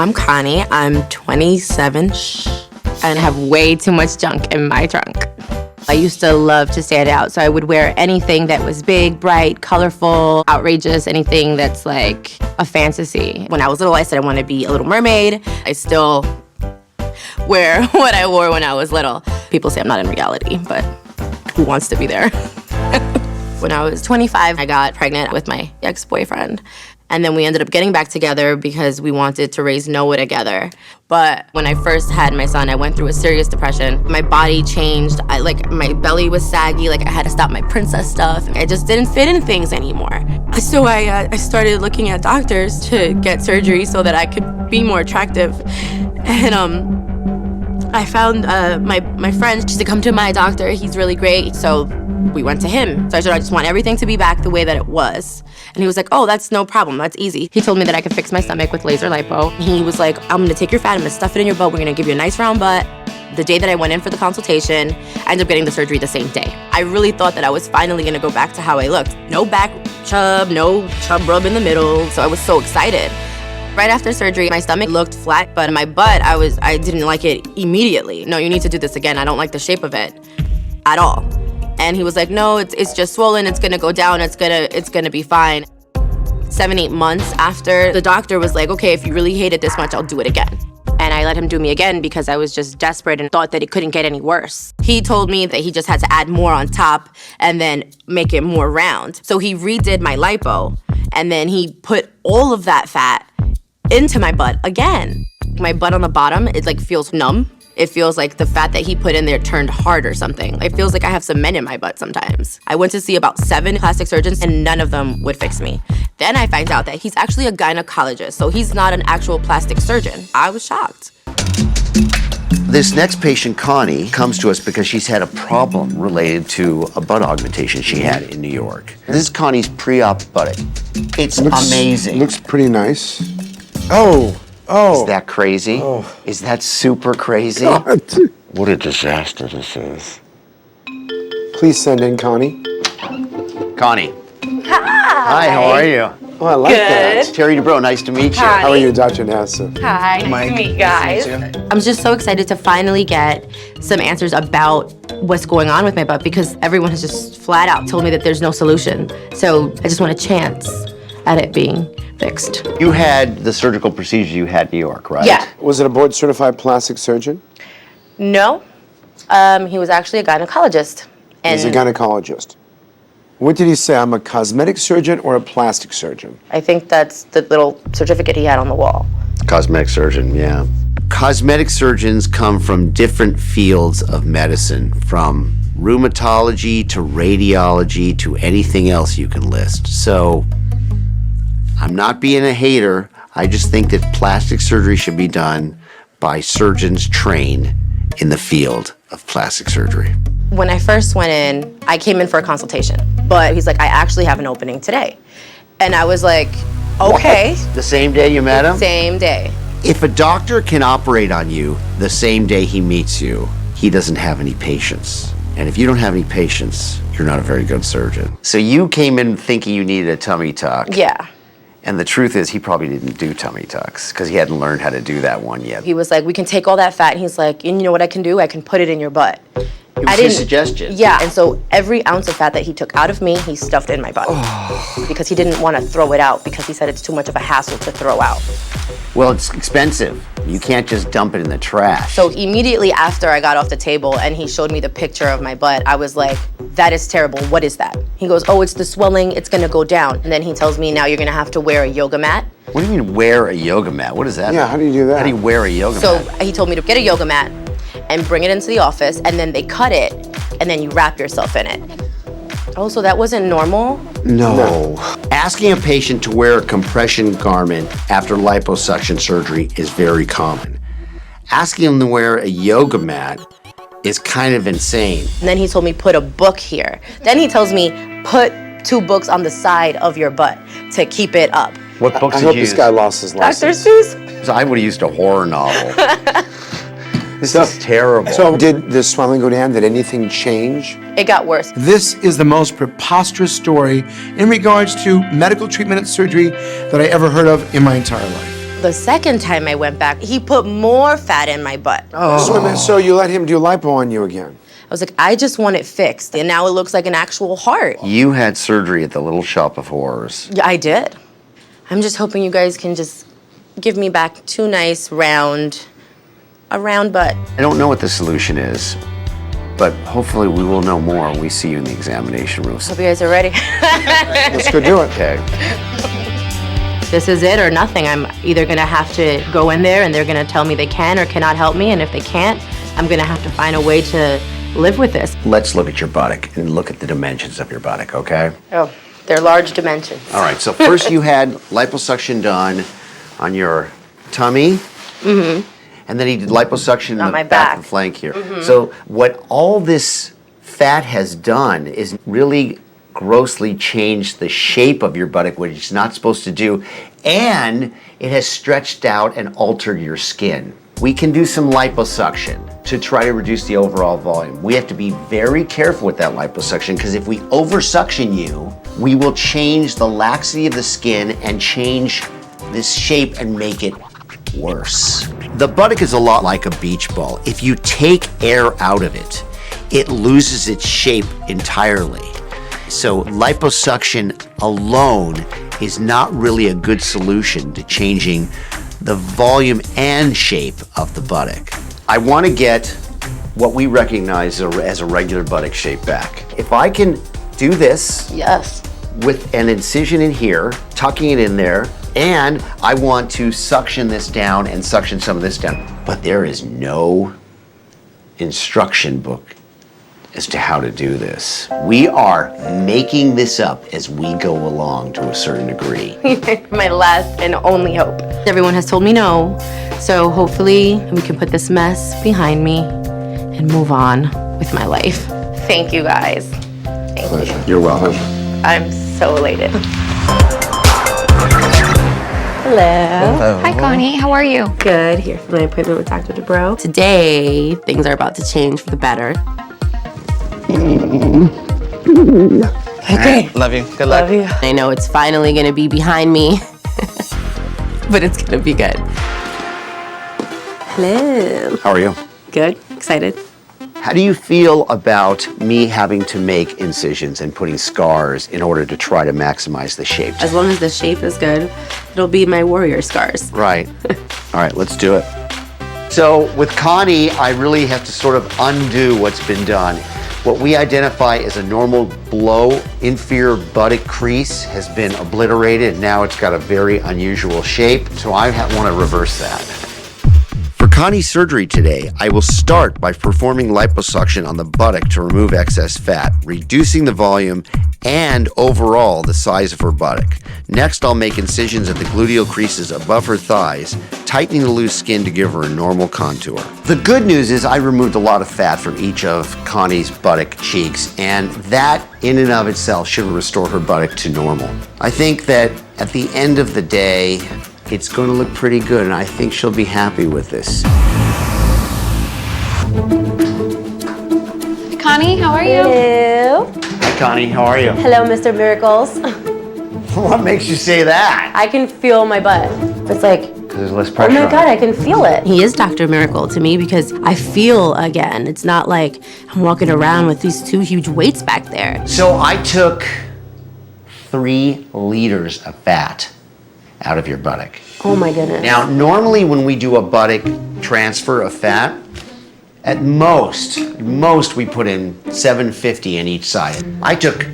I'm Connie. I'm 27 and have way too much junk in my trunk. I used to love to stand out, so I would wear anything that was big, bright, colorful, outrageous, anything that's like a fantasy. When I was little, I said I wanted to be a little mermaid. I still wear what I wore when I was little. People say I'm not in reality, but who wants to be there? When I was 25, I got pregnant with my ex-boyfriend. And then we ended up getting back together because we wanted to raise Noah together. But when I first had my son, I went through a serious depression. My body changed. My belly was saggy. I had to stop my princess stuff. I just didn't fit in things anymore. So I started looking at doctors to get surgery so that I could be more attractive. And I found my friend to come to my doctor. He's really great. So we went to him. So I said, I just want everything to be back the way that it was. And he was like, oh, that's no problem, that's easy. He told me that I could fix my stomach with laser lipo. He was like, I'm gonna take your fat, I'm gonna stuff it in your butt, we're gonna give you a nice round butt. The day that I went in for the consultation, I ended up getting the surgery the same day. I really thought that I was finally gonna go back to how I looked. No back chub, no chub rub in the middle, so I was so excited. Right after surgery, my stomach looked flat, but my butt, I didn't like it immediately. No, you need to do this again, I don't like the shape of it at all. And he was like, no, it's just swollen, it's gonna go down, it's gonna be fine. 7-8 months after, the doctor was like, okay, if you really hate it this much, I'll do it again. And I let him do me again because I was just desperate and thought that it couldn't get any worse. He told me that he just had to add more on top and then make it more round. So he redid my lipo, and then he put all of that fat into my butt again. My butt on the bottom, it feels numb. It feels like the fat that he put in there turned hard or something. It feels like I have cement in my butt sometimes. I went to see about 7 plastic surgeons and none of them would fix me. Then I find out that he's actually a gynecologist, so he's not an actual plastic surgeon. I was shocked. This next patient, Connie, comes to us because she's had a problem related to a butt augmentation she had in New York. This is Connie's pre-op buttock. It's amazing. Looks pretty nice. Oh. Is that crazy? Oh. Is that super crazy? God. What a disaster this is. Please send in Connie. Connie. Hi. Hi, how are you? Oh, I like that. Terry Dubrow, nice to meet you. Hi. How are you, Dr. Nassif? Hi, nice to meet you guys. I'm just so excited to finally get some answers about what's going on with my butt because everyone has just flat out told me that there's no solution. So I just want a chance at it being fixed. You had the surgical procedure you had in New York, right? Yeah. Was it a board-certified plastic surgeon? No, he was actually a gynecologist. He's a gynecologist. What did he say? I'm a cosmetic surgeon or a plastic surgeon? I think that's the little certificate he had on the wall. Cosmetic surgeon, yeah. Cosmetic surgeons come from different fields of medicine, from rheumatology to radiology to anything else you can list. So I'm not being a hater. I just think that plastic surgery should be done by surgeons trained in the field of plastic surgery. When I first went in, I came in for a consultation, but he's like, I actually have an opening today. And I was like, okay. What? The same day you met him? Same day. If a doctor can operate on you the same day he meets you, he doesn't have any patience. And if you don't have any patience, you're not a very good surgeon. So you came in thinking you needed a tummy tuck. Yeah. And the truth is, he probably didn't do tummy tucks because he hadn't learned how to do that one yet. He was like, we can take all that fat. And he's like, and you know what I can do? I can put it in your butt. It was his suggestion. Yeah, and so every ounce of fat that he took out of me, he stuffed in my butt. Because he didn't want to throw it out because he said it's too much of a hassle to throw out. Well, it's expensive. You can't just dump it in the trash. So immediately after I got off the table and he showed me the picture of my butt, I was like, that is terrible, what is that? He goes, oh, it's the swelling, it's gonna go down. And then he tells me, now you're gonna have to wear a yoga mat. What do you mean wear a yoga mat? What does that mean? Yeah, how do you do that? How do you wear a yoga mat? So he told me to get a yoga mat and bring it into the office, and then they cut it, and then you wrap yourself in it. Oh, so that wasn't normal? No. Asking a patient to wear a compression garment after liposuction surgery is very common. Asking them to wear a yoga mat is kind of insane. And then he told me, put a book here. Then he tells me, put 2 books on the side of your butt to keep it up. What books I did hope you this use? guy lost his license. Dr. Seuss? So I would have used a horror novel. This is terrible. So did the swelling go down? Did anything change? It got worse. This is the most preposterous story in regards to medical treatment and surgery that I ever heard of in my entire life. The second time I went back, he put more fat in my butt. So you let him do lipo on you again? I was like, I just want it fixed, and now it looks like an actual heart. You had surgery at the Little Shop of Horrors. Yeah, I did. I'm just hoping you guys can just give me back two nice a round butt. I don't know what the solution is, but hopefully we will know more when we see you in the examination room. Hope you guys are ready. Let's go do it. Okay. This is it or nothing. I'm either gonna have to go in there and they're gonna tell me they can or cannot help me, and if they can't, I'm gonna have to find a way to live with this. Let's look at your buttock and look at the dimensions of your buttock, okay? Oh, they're large dimensions. All right, so first you had liposuction done on your tummy. Mm-hmm. And then he did liposuction on my back back and flank here. Mm-hmm. So what all this fat has done is really grossly changed the shape of your buttock, which it's not supposed to do, and it has stretched out and altered your skin. We can do some liposuction to try to reduce the overall volume. We have to be very careful with that liposuction, because if we oversuction you, we will change the laxity of the skin and change this shape and make it worse. The buttock is a lot like a beach ball. If you take air out of it, it loses its shape entirely. So liposuction alone is not really a good solution to changing the volume and shape of the buttock. I want to get what we recognize as a regular buttock shape back. If I can do this Yes. with an incision in here, tucking it in there, and I want to suction this down and suction some of this down. But there is no instruction book as to how to do this. We are making this up as we go along to a certain degree. My last and only hope. Everyone has told me no, so hopefully we can put this mess behind me and move on with my life. Thank you guys. Thank you. You're welcome. I'm so elated. Hello. Hi, Connie. How are you? Good. Here for my appointment with Dr. Dubrow. Today, things are about to change for the better. Okay. Love you. Good luck. Love you. I know it's finally gonna be behind me, but it's gonna be good. Hello. How are you? Good. Excited. How do you feel about me having to make incisions and putting scars in order to try to maximize the shape? As long as the shape is good, it'll be my warrior scars. Right. All right, let's do it. So with Connie, I really have to sort of undo what's been done. What we identify as a normal blow inferior buttock crease has been obliterated. Now it's got a very unusual shape, so I want to reverse that. For Connie's surgery today, I will start by performing liposuction on the buttock to remove excess fat, reducing the volume and overall the size of her buttock. Next, I'll make incisions at the gluteal creases above her thighs, tightening the loose skin to give her a normal contour. The good news is I removed a lot of fat from each of Connie's buttock cheeks, and that in and of itself should restore her buttock to normal. I think that at the end of the day, it's going to look pretty good, and I think she'll be happy with this. Connie, how are you? Hello. Hi, Connie. How are you? Hello, Mr. Miracles. What makes you say that? I can feel my butt. It's like, Because there's less oh pressure my on God, it. I can feel it. He is Dr. Miracle to me because I feel again. It's not like I'm walking around with these two huge weights back there. So I took 3 liters of fat out of your buttock. Oh my goodness. Now, normally when we do a buttock transfer of fat, at most we put in 750 in each side. I took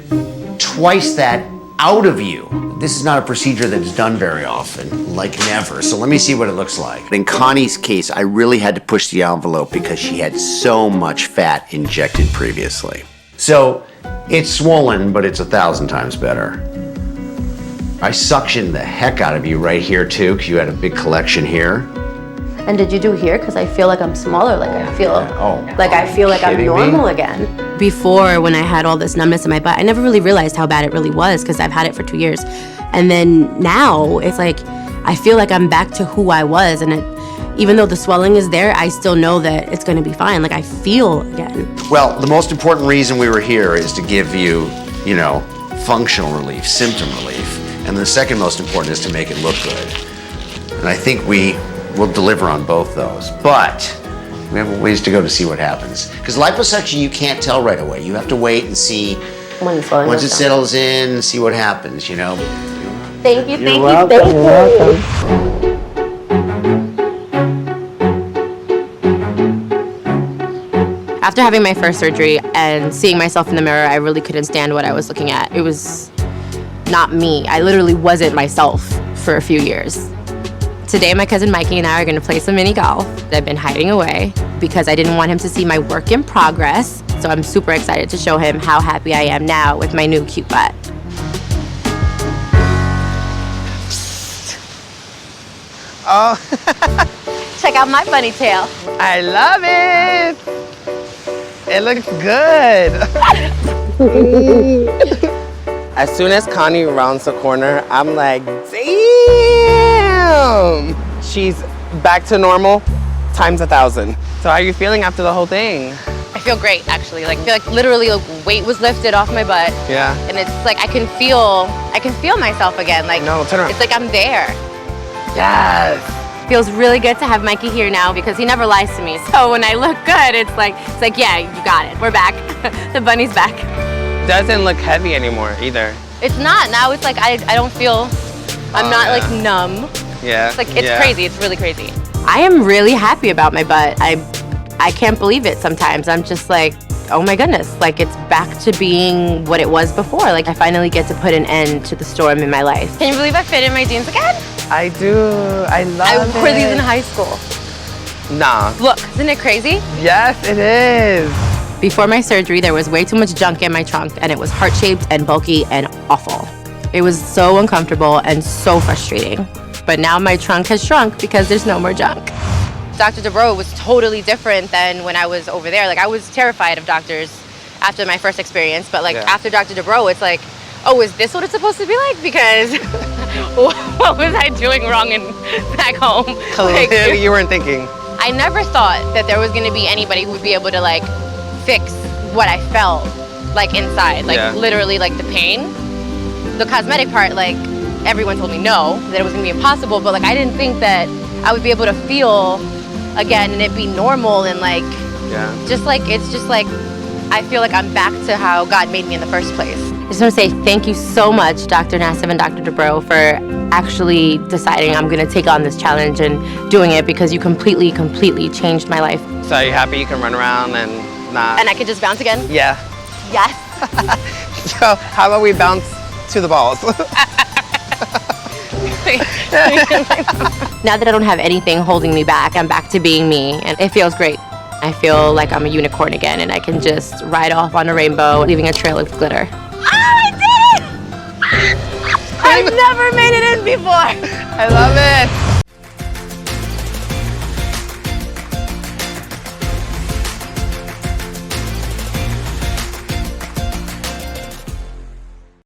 twice that out of you. This is not a procedure that's done very often, like never. So let me see what it looks like. In Connie's case, I really had to push the envelope because she had so much fat injected previously. So it's swollen, but it's 1,000 times better. I suctioned the heck out of you right here too, because you had a big collection here. And did you do here? Because I feel like I'm smaller. Like I feel, like I'm kidding normal me? again. Before, when I had all this numbness in my butt, I never really realized how bad it really was because I've had it for 2 years. And then now it's like I feel like I'm back to who I was, and even though the swelling is there, I still know that it's going to be fine. Like I feel again. Well, the most important reason we were here is to give you, functional relief, symptom relief. And the second most important is to make it look good. And I think we will deliver on both those. But we have a ways to go to see what happens. Because liposuction, you can't tell right away. You have to wait and see once it settles in, see what happens, you know. Thank you, You're welcome. After having my first surgery and seeing myself in the mirror, I really couldn't stand what I was looking at. It was not me. I literally wasn't myself for a few years. Today, my cousin Mikey and I are gonna play some mini golf. I've been hiding away because I didn't want him to see my work in progress. So I'm super excited to show him how happy I am now with my new cute butt. Oh, Check out my bunny tail. I love it. It looks good. As soon as Connie rounds the corner, I'm like, damn. She's back to normal times 1,000. So how are you feeling after the whole thing? I feel great, actually. I feel like literally weight was lifted off my butt. Yeah. And it's like I can feel myself again. Like No, turn around. it's like I'm there. Yes. Feels really good to have Mikey here now because he never lies to me. So when I look good, it's like yeah, you got it. We're back. The bunny's back. Doesn't look heavy anymore either. It's not. Now it's like I don't feel, I'm not like numb. Yeah. It's like, it's crazy. It's really crazy. I am really happy about my butt. I can't believe it sometimes. I'm just like, oh my goodness. Like it's back to being what it was before. Like I finally get to put an end to the storm in my life. Can you believe I fit in my jeans again? I do. I love I it. wore these in high school. Nah. Look, isn't it crazy? Yes, it is. Before my surgery, there was way too much junk in my trunk and it was heart-shaped and bulky and awful. It was so uncomfortable and so frustrating. But now my trunk has shrunk because there's no more junk. Dr. Dubrow was totally different than when I was over there. Like I was terrified of doctors after my first experience, but after Dr. Dubrow, it's like, oh, is this what it's supposed to be like? Because what was I doing wrong back home? Clearly you weren't thinking. I never thought that there was gonna be anybody who would be able to like fix what I felt like inside, like literally like the pain. The cosmetic part, like everyone told me no, that it was gonna be impossible, but like I didn't think that I would be able to feel again and it be normal and like, it's just like, I feel like I'm back to how God made me in the first place. I just want to say thank you so much, Dr. Nassif and Dr. Dubrow, for actually deciding I'm going to take on this challenge and doing it because you completely changed my life. So are you happy you can run around and not... And I can just bounce again? Yeah. Yes. So how about we bounce to the balls? Now that I don't have anything holding me back, I'm back to being me, and it feels great. I feel like I'm a unicorn again, and I can just ride off on a rainbow, leaving a trail of glitter. Oh, I did it! I've never made it in before. I love it.